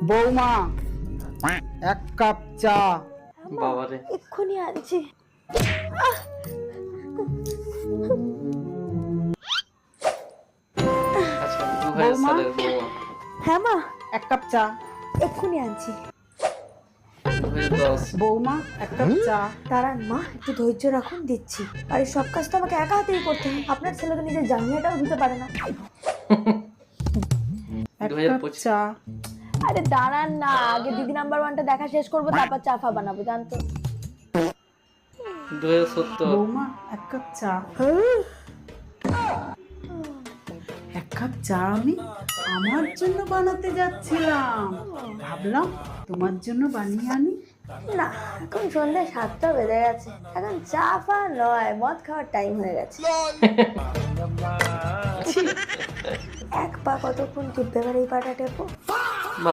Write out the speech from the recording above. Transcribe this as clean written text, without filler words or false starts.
বৌমা, এক কাপ চা। বাবারে, এক্ষুনি আনছি। আচ্ছা 2000 বৌমা? সালের বৌমা। হ্যাঁ মা, এক কাপ চা। এক্ষুনি আনছি। 2010। বৌমা, এক কাপ চা। দাঁড়ান মা, একটু ধৈর্য রাখুন, দিচ্ছি। বাড়ির সব কাজ তো আমাকে একা হাতেই করতে হয়। আপনার ছেলে তো নিজের জাঙ্গিয়াটাও দিতে পারে না। এক কাপ 2025। চা। আরে দাঁড়ান না, আগে দিদি নাম্বার ওয়ানটা দেখা শেষ করবো, তারপর চা ফা বানাবো, জানতো। 2070। বৌমা, এক কাপ চা। এক কাপ চা আমি আমার জন্য বানাতে যাচ্ছিলাম, ভাবলাম তোমার জন্য বানিয়ে আনি। না, এখন সন্ধ্যা 7টা বেজে গেছে, এখন চা ফা নয়, মদ খাওয়ার টাইম হয়ে গেছে। এক পা কতক্ষণ টিপতে পারে এই পাটা টেপো।